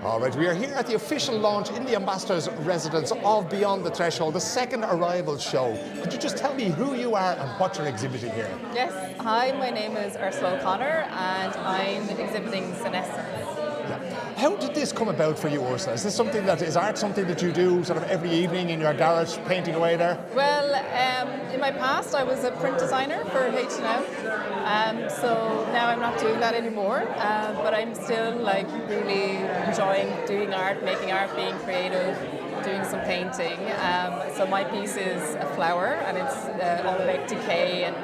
All right, we are here at the official launch in the Ambassador's residence of Beyond the Threshold, the second Arrivals show. Could you just tell me who you are and what you're exhibiting here? Yes, hi, my name is Ursula O'Connor and I'm exhibiting Senescence. How did this come about for you, Ursula? Is this something that, is art something that you do sort of every evening in your garage, painting away there? Well, in my past I was a print designer for H&M, so now I'm not doing that anymore, but I'm still like really enjoying doing art, making art, being creative, doing some painting. So my piece is a flower and it's all about decay and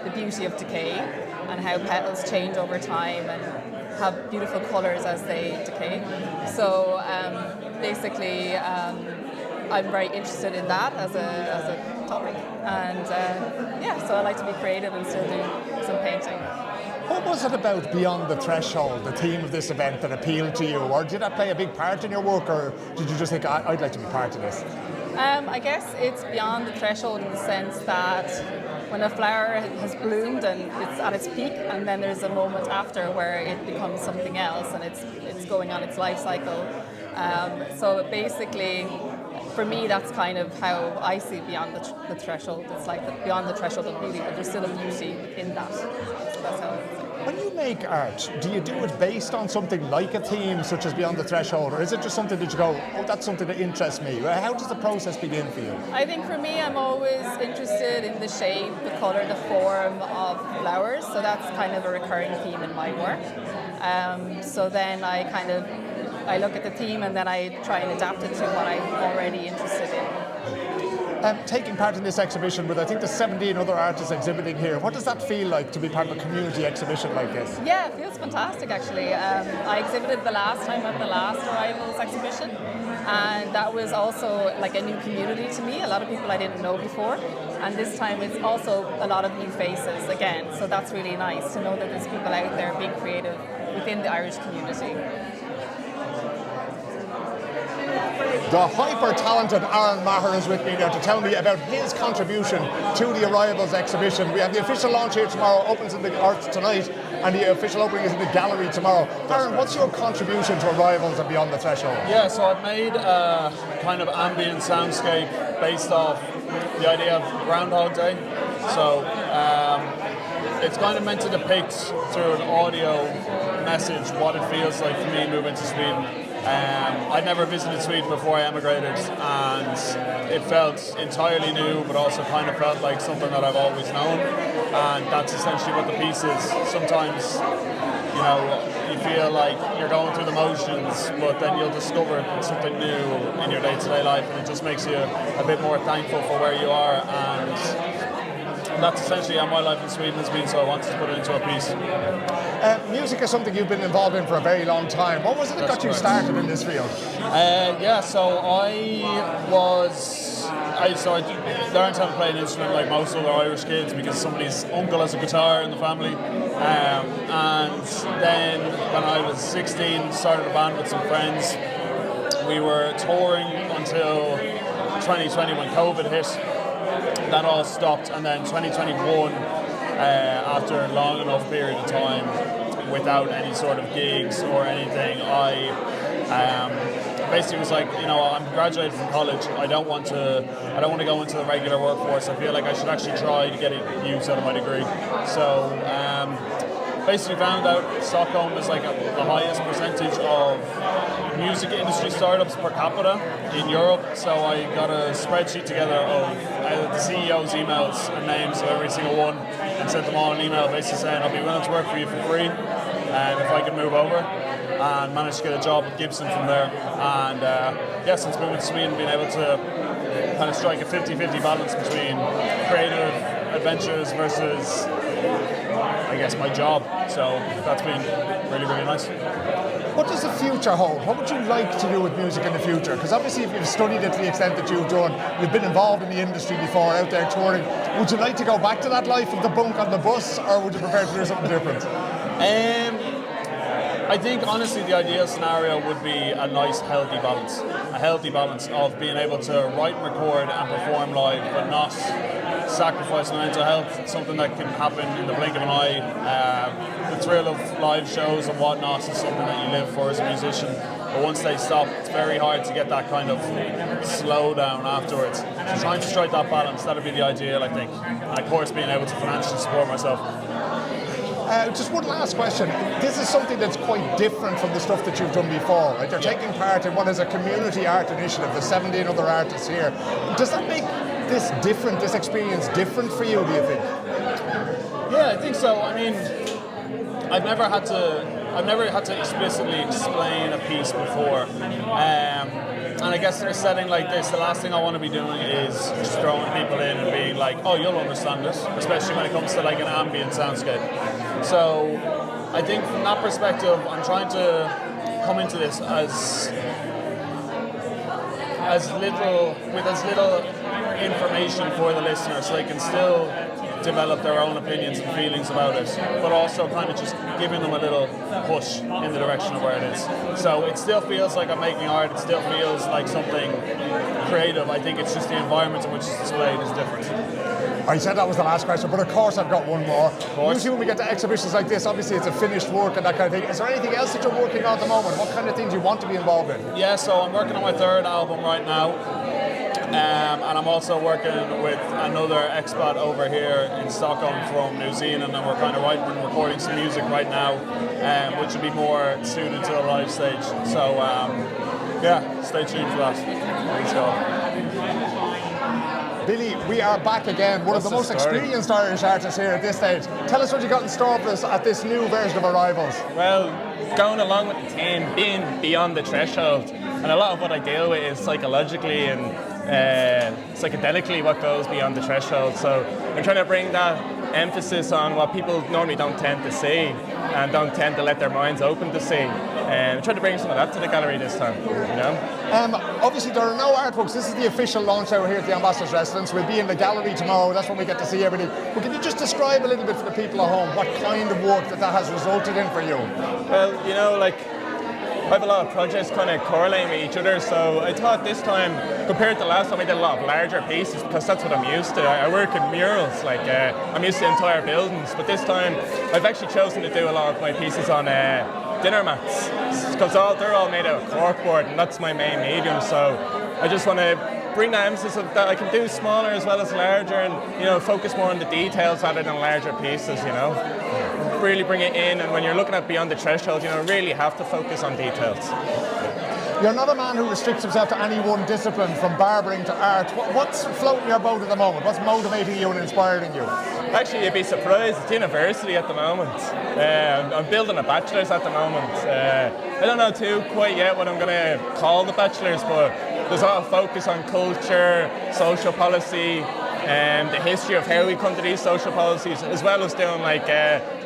the beauty of decay and how petals change over time and have beautiful colours as they decay. So basically I'm very interested in that as a topic, and so I like to be creative and still do some painting. What was it about Beyond the Threshold, the theme of this event, that appealed to you? Or did that play a big part in your work, or did you just think, I'd like to be part of this? I guess it's beyond the threshold in the sense that when a flower has bloomed and it's at its peak, and then there's a moment after where it becomes something else and it's going on its life cycle. So basically, for me, that's kind of how I see Beyond the Threshold. It's like beyond the threshold of beauty, but there's still a beauty in that. So that's how I would say. When you make art, do you do it based on something like a theme, such as Beyond the Threshold, or is it just something that you go, oh, that's something that interests me? How does the process begin for you? I think for me, I'm always interested in the shape, the colour, the form of flowers, so that's kind of a recurring theme in my work. So then I look at the theme and then I try and adapt it to what I'm already interested in. Taking part in this exhibition with, I think, the 17 other artists exhibiting here, what does that feel like to be part of a community exhibition like this? Yeah, it feels fantastic actually. I exhibited the last time at the last Arrivals exhibition, and that was also like a new community to me, a lot of people I didn't know before, and this time it's also a lot of new faces again, so that's really nice to know that there's people out there being creative within the Irish community. The hyper-talented Aaron Maher is with me now to tell me about his contribution to the Arrivals exhibition. We have the official launch here tomorrow, opens in the Arts tonight, and the official opening is in the gallery tomorrow. Aaron, what's your contribution to Arrivals and Beyond the Threshold? Yeah, so I've made a kind of ambient soundscape based off the idea of Groundhog Day. So it's kind of meant to depict through an audio message what it feels like for me moving to Sweden. I'd never visited Sweden before I emigrated, and it felt entirely new, but also kind of felt like something that I've always known, and that's essentially what the piece is. Sometimes, you know, you feel like you're going through the motions, but then you'll discover something new in your day-to-day life, and it just makes you a bit more thankful for where you are, and that's essentially how my life in Sweden has been, so I wanted to put it into a piece. Music is something you've been involved in for a very long time. What was it that got you started in this field? So I learned how to play an instrument like most other Irish kids because somebody's uncle has a guitar in the family. And then when I was 16, started a band with some friends. We were touring until 2020 when COVID hit. That all stopped, and then 2021, after a long enough period of time without any sort of gigs or anything, I basically was like, you know, I'm graduated from college. I don't want to go into the regular workforce. I feel like I should actually try to get a use out of my degree. So basically found out Stockholm is like the highest percentage of music industry startups per capita in Europe. So I got a spreadsheet together of the CEO's emails and names of every single one and sent them all an email basically saying I'll be willing to work for you for free if I can move over, and managed to get a job with Gibson from there. And since moving to Sweden, being able to kind of strike a 50-50 balance between creative adventures versus, I guess, my job. So that's been really, really nice. What does the future hold? What would you like to do with music in the future? Because obviously if you've studied it to the extent that you've done, you've been involved in the industry before, out there touring. Would you like to go back to that life of the bunk on the bus, or would you prefer to do something different? I think honestly the ideal scenario would be a nice healthy balance of being able to write and record and perform live, but not sacrifice my mental health. It's something that can happen in the blink of an eye. The thrill of live shows and whatnot is something that you live for as a musician. but once they stop, it's very hard to get that kind of slow down afterwards. So trying to strike that balance, that'd be the ideal, I think. And of course, being able to financially support myself. Just one last question. This is something that's quite different from the stuff that you've done before, right? You're taking part in what is a community art initiative. There's 17 other artists here. Does that make this different, this experience different for you, do you think? Yeah, I think so. I mean, I've never had to explicitly explain a piece before. And I guess in a setting like this, the last thing I want to be doing is just throwing people in and being like, oh, you'll understand this, especially when it comes to like an ambient soundscape. So I think from that perspective, I'm trying to come into this with as little information for the listener, so they can still develop their own opinions and feelings about it, but also kind of just giving them a little push in the direction of where it is. So it still feels like I'm making art, it still feels like something creative. I think it's just the environment in which it's displayed is different. I said that was the last question, but of course I've got one more. Usually when we get to exhibitions like this, obviously it's a finished work and that kind of thing. Is there anything else that you're working on at the moment? What kind of things you want to be involved in? Yeah, so I'm working on my third album right now. And I'm also working with another expat over here in Stockholm from New Zealand, and we're kind of writing and recording some music right now, which will be more suited to a live stage. So yeah, stay tuned for that. Thanks, God. Billy, we are back again, one of the most experienced Irish artists here at this stage. Tell us what you got in store for us at this new version of Arrivals. Well, going along with the theme, being beyond the threshold, and a lot of what I deal with is psychologically and psychedelically what goes beyond the threshold. So I'm trying to bring that emphasis on what people normally don't tend to see and don't tend to let their minds open to see. And I'm trying to bring some of that to the gallery this time, you know? Obviously there are no artworks. This is the official launch out here at the Ambassador's Residence. We'll be in the gallery tomorrow. That's when we get to see everything. But can you just describe a little bit for the people at home what kind of work that has resulted in for you? Well, you know, like, I have a lot of projects kind of correlating with each other, so I thought this time, compared to last time, I did a lot of larger pieces because that's what I'm used to. I work in murals, like I'm used to entire buildings, but this time I've actually chosen to do a lot of my pieces on dinner mats because they're all made out of corkboard, and that's my main medium. So I just want to bring that emphasis of that I can do smaller as well as larger, and you know, focus more on the details rather than larger pieces. You know. Really bring it in, and when you're looking at beyond the threshold, you know, really have to focus on details. You're not a man who restricts himself to any one discipline, from barbering to art. What's floating your boat at the moment? What's motivating you and inspiring you? Actually, you'd be surprised. It's university at the moment. I'm building a bachelor's at the moment. I don't know quite yet what I'm going to call the bachelor's, but there's a lot of focus on culture, social policy, the history of how we come to these social policies, as well as doing like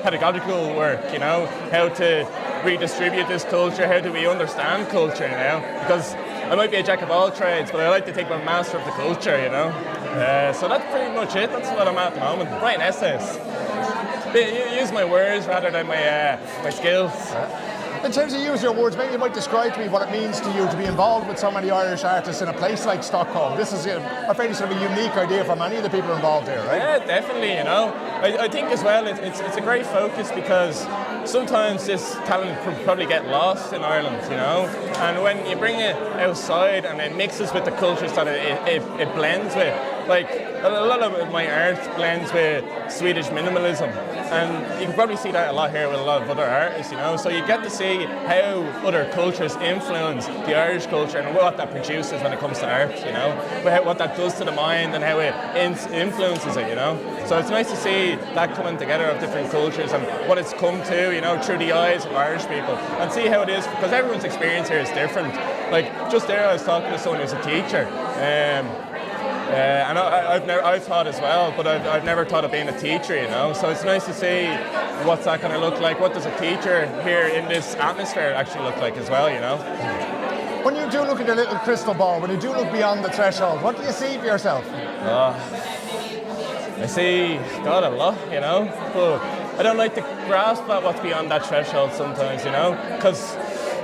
pedagogical work, you know, how to redistribute this culture, how do we understand culture, you know, because I might be a jack of all trades, but I like to take my master of the culture, you know. So that's pretty much it. That's what I'm at the moment, writing essays. Use my words rather than my skills. In terms of using your words, maybe you might describe to me what it means to you to be involved with so many Irish artists in a place like Stockholm. This is a fairly sort of a unique idea for many of the people involved here, right? Yeah, definitely, you know. I think as well it's a great focus because sometimes this talent could probably get lost in Ireland, you know. And when you bring it outside and it mixes with the cultures that it blends with, like a lot of my art blends with Swedish minimalism. And you can probably see that a lot here with a lot of other artists, you know. So you get to see how other cultures influence the Irish culture and what that produces when it comes to art, you know. What that does to the mind and how it influences it, you know. So it's nice to see that coming together of different cultures and what it's come to, you know, through the eyes of Irish people, and see how it is, because everyone's experience here is different. Like just there I was talking to someone who's a teacher. And I've taught as well, but I've never thought of being a teacher, you know. So it's nice to see what's that going to look like. What does a teacher here in this atmosphere actually look like as well, you know? When you do look at your little crystal ball, when you do look beyond the threshold, what do you see for yourself? I see, God, a lot, you know. But I don't like to grasp at what's beyond that threshold sometimes, you know, because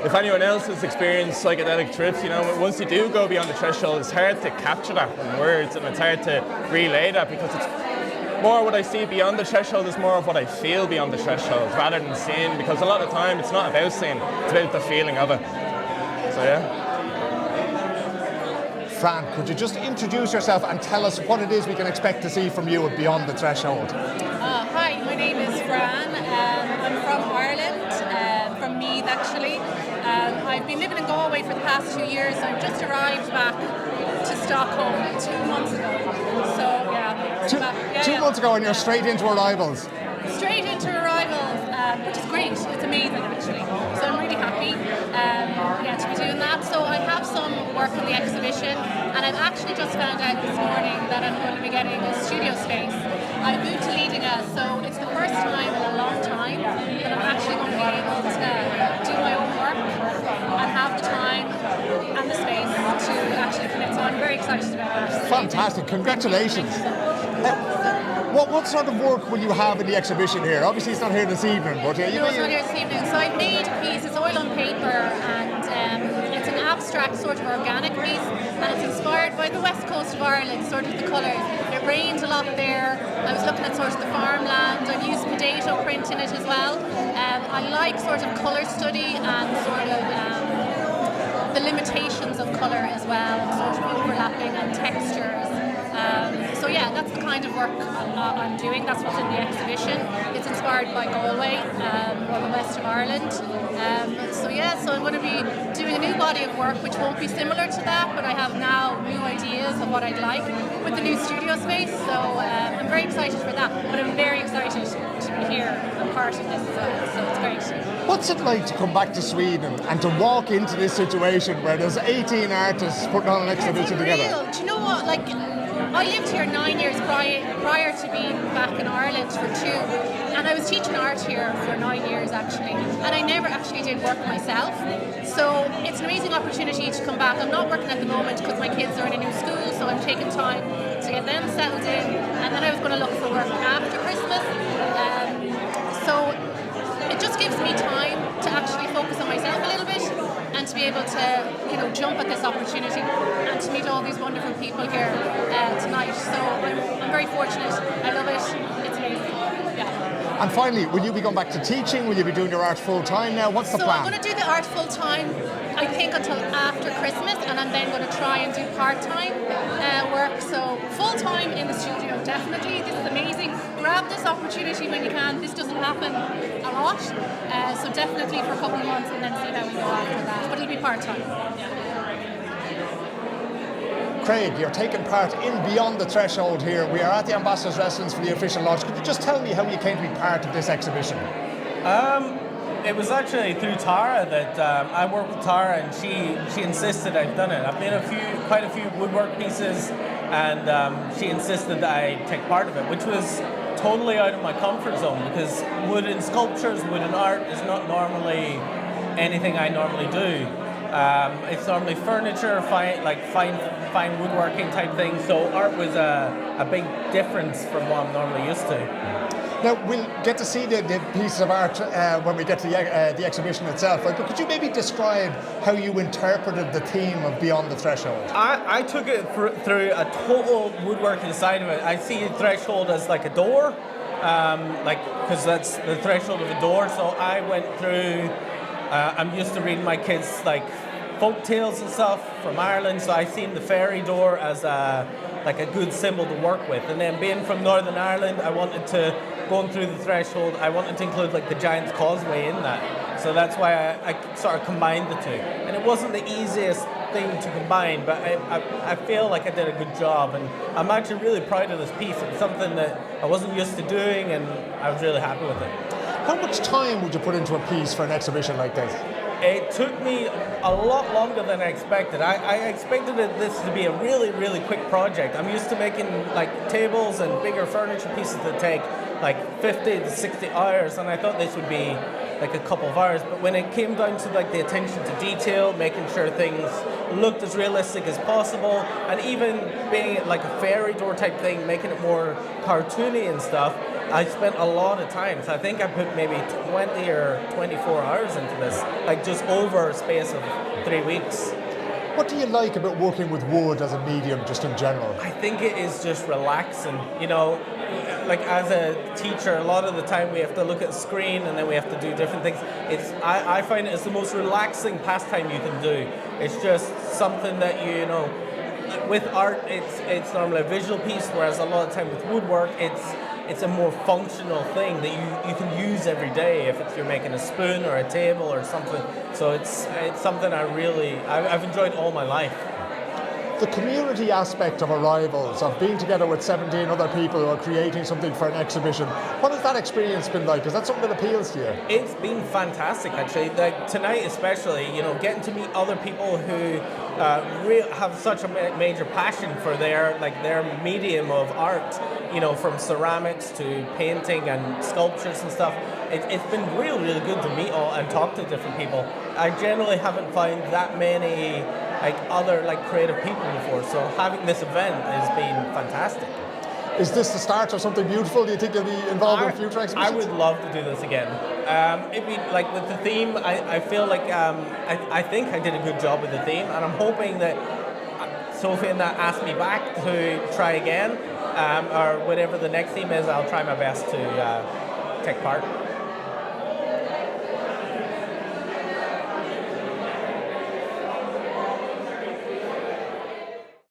if anyone else has experienced psychedelic trips, you know, once you do go beyond the threshold, it's hard to capture that in words, and it's hard to relay that, because it's more what I see beyond the threshold is more of what I feel beyond the threshold rather than seeing, because a lot of the time it's not about seeing, it's about the feeling of it. So yeah. Fran, could you just introduce yourself and tell us what it is we can expect to see from you at Beyond the Threshold? Hi, my name is Fran. I'm from Ireland, from Meath actually. I've been living in Galway for the past 2 years. I've just arrived back to Stockholm 2 months ago. So yeah, Two months ago, and you're straight into arrivals. Straight into arrivals, which is great. It's amazing actually. So I'm really happy to be doing that. So I have some work in the exhibition, and I've actually just found out this morning that I'm going to be getting a studio space. I moved to Leadinga, so it's the first time in a long time that I'm actually going to be able to do my own work and have the time and the space to actually commit. So I'm very excited about that. Fantastic, congratulations. What sort of work will you have in the exhibition here? Obviously it's not here this evening, but No, it's not here this evening. So I've made a piece, it's oil on paper, and it's an abstract sort of organic piece, and it's inspired by the west coast of Ireland, sort of the colours. It rained a lot there. I was looking at sort of the farmland. I've used potato print in it as well. I like sort of colour study and sort of the limitations of colour as well, and sort of overlapping and textures. So yeah, that's the kind of work I'm doing. That's what's in the exhibition. It's inspired by Galway, or the west of Ireland. So I'm going to be doing a new body of work which won't be similar to that, but I have now new ideas of what I'd like with the new studio space. So I'm very excited for that, but I'm very excited to be here and part of this as well. So it's great. What's it like to come back to Sweden and to walk into this situation where there's 18 artists putting on an exhibition together? Do you know what? Like, I lived here 9 years prior to being back in Ireland for 2, and I was teaching art here for 9 years actually, and I never actually did work myself. So it's an amazing opportunity to come back. I'm not working at the moment because my kids are in a new school, so I'm taking time to get them settled in, and then I was going to look for work after Christmas. So it just gives me time to actually focus on myself a little bit, and to be able to, jump at this opportunity and to meet all these wonderful people here tonight. So I'm very fortunate. I love it. It's amazing. Yeah. And finally, will you be going back to teaching? Will you be doing your art full time now? What's the plan? So I'm going to do the art full time, I think, until after Christmas, and I'm then going to try and do part-time work. So full-time in the studio, definitely. This is amazing. Grab this opportunity when you can. This doesn't happen a lot. So definitely for a couple of months, and then see how we go after that. But it'll be part-time. Craig, you're taking part in Beyond the Threshold here. We are at the Ambassador's Residence for the official launch. Could you just tell me how you came to be part of this exhibition? It was actually through Tara that I worked with Tara, and she insisted I've done it. I've made quite a few woodwork pieces, and she insisted that I take part of it, which was totally out of my comfort zone, because wood in sculptures, wood in art is not normally anything I normally do. It's normally furniture, fine woodworking type thing. So art was a big difference from what I'm normally used to. Now, we'll get to see the pieces of art when we get to the exhibition itself, right? But could you maybe describe how you interpreted the theme of Beyond the Threshold? I took it through a total woodworking side of it. I see the threshold as like a door, because that's the threshold of a door. So I went through, I'm used to reading my kids like folk tales and stuff from Ireland, so I seen the fairy door as a good symbol to work with. And then being from Northern Ireland, I wanted to, going through the threshold, I wanted to include like the Giant's Causeway in that. So that's why I sort of combined the two. And it wasn't the easiest thing to combine, but I feel like I did a good job, and I'm actually really proud of this piece. It's something that I wasn't used to doing, and I was really happy with it. How much time would you put into a piece for an exhibition like this? It took me a lot longer than I expected. I expected this to be a really, really quick project. I'm used to making like tables and bigger furniture pieces that take like 50 to 60 hours, and I thought this would be like a couple of hours. But when it came down to like the attention to detail, making sure things looked as realistic as possible, and even being like a fairy door type thing, making it more cartoony and stuff, I spent a lot of time. So I think I put maybe 20 or 24 hours into this, like just over a space of 3 weeks. What do you like about working with wood as a medium, just in general? I think it is just relaxing. You know, like as a teacher, a lot of the time we have to look at the screen and then we have to do different things. I find it's the most relaxing pastime you can do. It's just something that you know. With art, it's normally a visual piece, whereas a lot of time with woodwork, it's a more functional thing that you can use every day if you're making a spoon or a table or something. So it's something I've enjoyed all my life. The community aspect of Arrivals, of being together with 17 other people who are creating something for an exhibition, what has that experience been like? Is that something that appeals to you? It's been fantastic, actually. Like tonight, especially, you know, getting to meet other people who have such a major passion for their medium of art. You know, from ceramics to painting and sculptures and stuff. It's been really, really good to meet all and talk to different people. I generally haven't found that many other creative people before, so having this event has been fantastic. Is this the start of something beautiful? Do you think you'll be involved in future exhibitions? I would love to do this again. It'd be like with the theme. I feel like I think I did a good job with the theme, and I'm hoping that Sophie and that asked me back to try again, or whatever the next theme is. I'll try my best to take part.